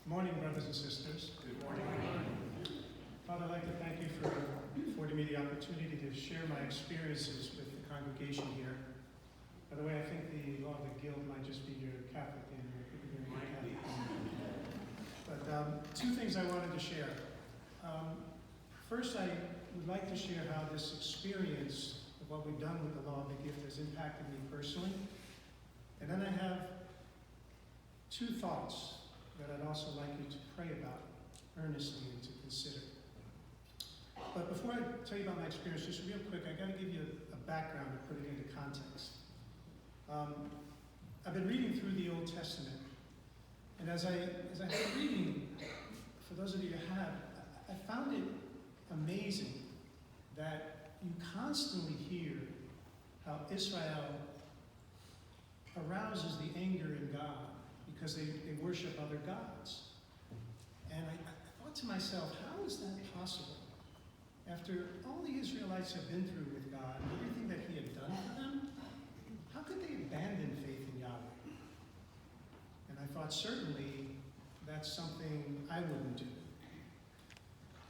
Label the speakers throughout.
Speaker 1: Morning, brothers and sisters.
Speaker 2: Good morning.
Speaker 1: Father, I'd like to thank you for affording me the opportunity to share my experiences with the congregation here. By the way, I think the law of the guild might just be your Catholic name. But two things I wanted to share. First, I would like to share how this experience of what we've done with the law of the gift has impacted me personally. And then I have two thoughts that I'd also like you to pray about earnestly and to consider. But before I tell you about my experience, just real quick, I got to give you a background to put it into context. I've been reading through the Old Testament, and as I've been reading, for those of you who have, I found it amazing that you constantly hear how Israel arouses the anger in God because they worship other gods. And I thought to myself, how is that possible? After all the Israelites have been through with God and everything that He had done for them, how could they abandon faith in Yahweh? And I thought, certainly, that's something I wouldn't do.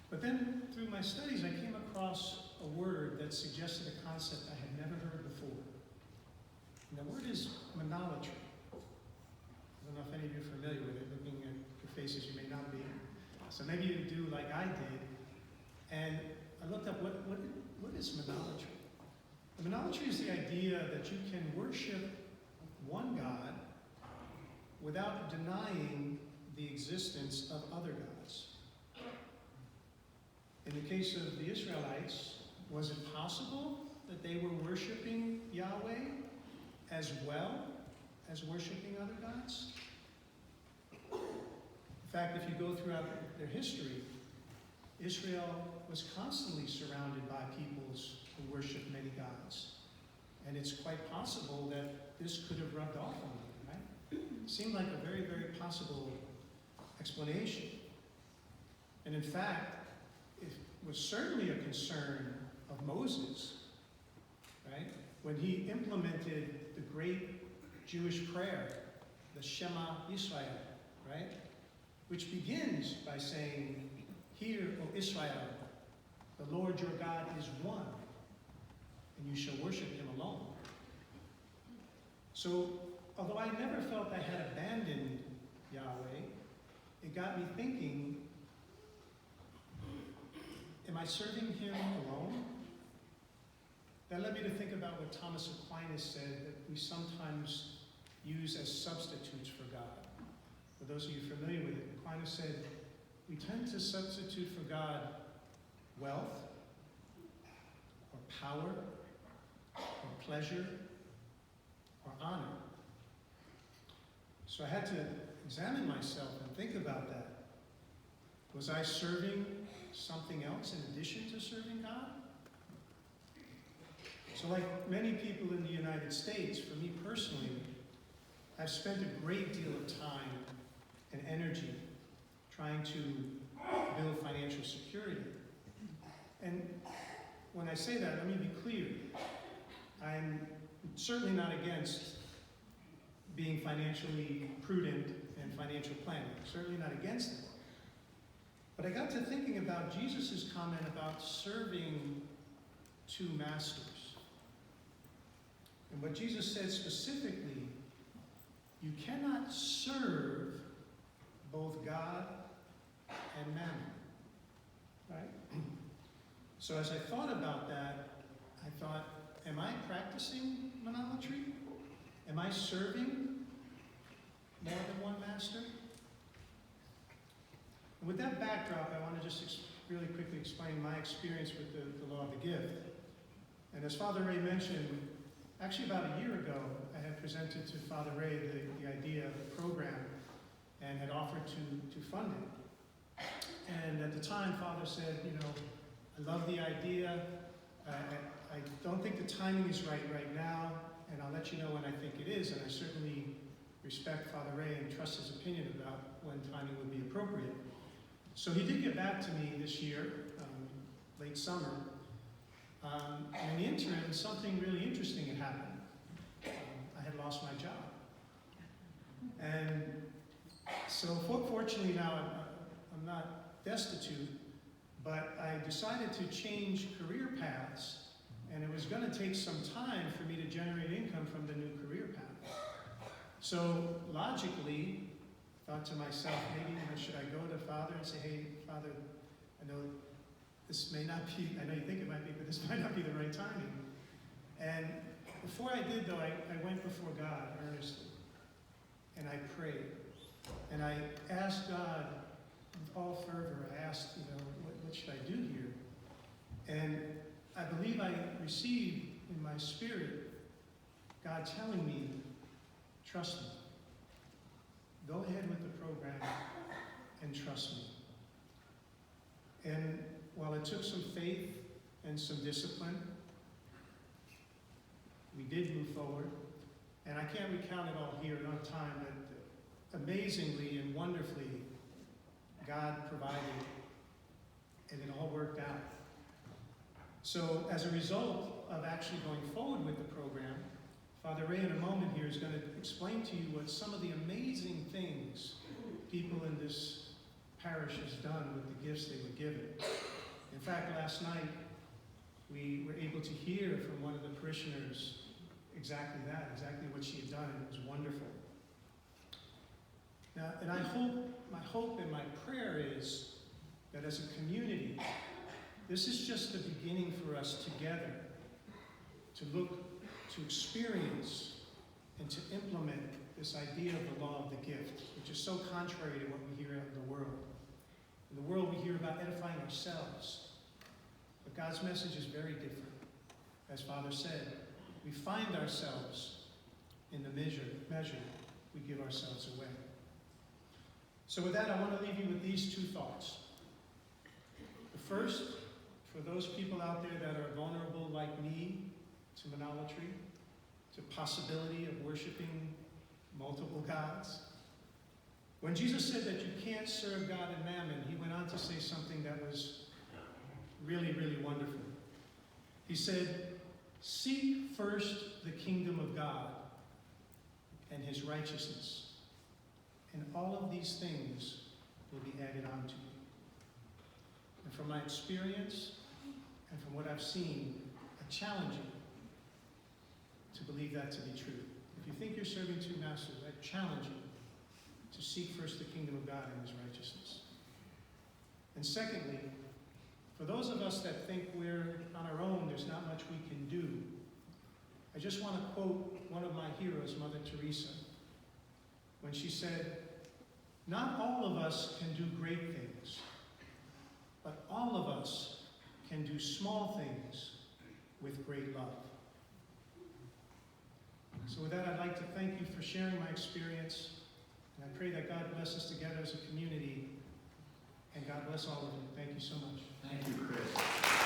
Speaker 1: But then, through my studies, I came across a word that suggested a concept I had never heard before. And the word is monolatry. I don't know if any of you are familiar with it. Looking at your faces, you may not be. So maybe you do like I did. And I looked up what is monolatry. The monolatry is the idea that you can worship one God without denying the existence of other gods. In the case of the Israelites, was it possible that they were worshiping Yahweh as well as worshiping other gods? In fact, if you go throughout their history, Israel was constantly surrounded by peoples who worshiped many gods. And it's quite possible that this could have rubbed off on them, right? It seemed like a very, very possible explanation. And in fact, it was certainly a concern of Moses, right? When he implemented the great Jewish prayer, the Shema Yisrael, right? Which begins by saying, "Hear, O Israel, the Lord your God is one, and you shall worship Him alone." So, although I never felt I had abandoned Yahweh, it got me thinking, am I serving Him alone? That led me to think about what Thomas Aquinas said, that we sometimes use as substitutes for God. For those of you familiar with it, Aquinas said, we tend to substitute for God wealth, or power, or pleasure, or honor. So I had to examine myself and think about that. Was I serving something else in addition to serving God? So like many people in the United States, for me personally, I've spent a great deal of time and energy trying to build financial security. And when I say that, let me be clear. I'm certainly not against being financially prudent and financial planning. Certainly not against it. But I got to thinking about Jesus' comment about serving two masters. And what Jesus said specifically, you cannot serve both God and mammon. Right? So as I thought about that, I thought, am I practicing monolatry? Am I serving more than one master? And with that backdrop, I want to just really quickly explain my experience with the law of the gift. And as Father Ray mentioned, actually about a year ago, I had presented to Father Ray the idea of the program and had offered to fund it. And at the time, Father said, I love the idea. I don't think the timing is right now, and I'll let you know when I think it is. And I certainly respect Father Ray and trust his opinion about when timing would be appropriate. So he did get back to me this year, late summer. And in the interim, something really interesting had happened. I had lost my job. And So fortunately now I'm not destitute, but I decided to change career paths, and it was going to take some time for me to generate income from the new career path. So logically, I thought to myself, maybe should I go to Father and say, hey, Father, I know this may not be, I know you think it might be, but this might not be the right timing. And before I did, though, I went before God earnestly, and I prayed. And I asked God with all fervor, I asked, what should I do here? And I believe I received in my spirit God telling me, trust me. Go ahead with the program and trust me. And while it took some faith and some discipline, we did move forward. And I can't recount it all here, I don't have time, but amazingly and wonderfully, God provided, and it all worked out. So as a result of actually going forward with the program, Father Ray in a moment here is going to explain to you what some of the amazing things people in this parish has done with the gifts they were given. In fact, last night, we were able to hear from one of the parishioners exactly that, exactly what she had done, and it was wonderful. Now, and my hope and my prayer is that as a community, this is just the beginning for us together to look, to experience, and to implement this idea of the law of the gift, which is so contrary to what we hear out in the world. In the world, we hear about edifying ourselves, but God's message is very different. As Father said, we find ourselves in the measure we give ourselves away. So with that, I want to leave you with these two thoughts. The first, for those people out there that are vulnerable like me to monolatry, to possibility of worshiping multiple gods. When Jesus said that you can't serve God and mammon, he went on to say something that was really, really wonderful. He said, seek first the kingdom of God and his righteousness, and all of these things will be added on to you. And from my experience and from what I've seen, I challenge you to believe that to be true. If you think you're serving two masters, I challenge you to seek first the kingdom of God and his righteousness. And secondly, for those of us that think we're on our own, there's not much we can do, I just want to quote one of my heroes, Mother Teresa, when she said, not all of us can do great things, but all of us can do small things with great love. So with that, I'd like to thank you for sharing my experience, and I pray that God bless us together as a community, and God bless all of you. Thank you so much.
Speaker 2: Thank you, Chris.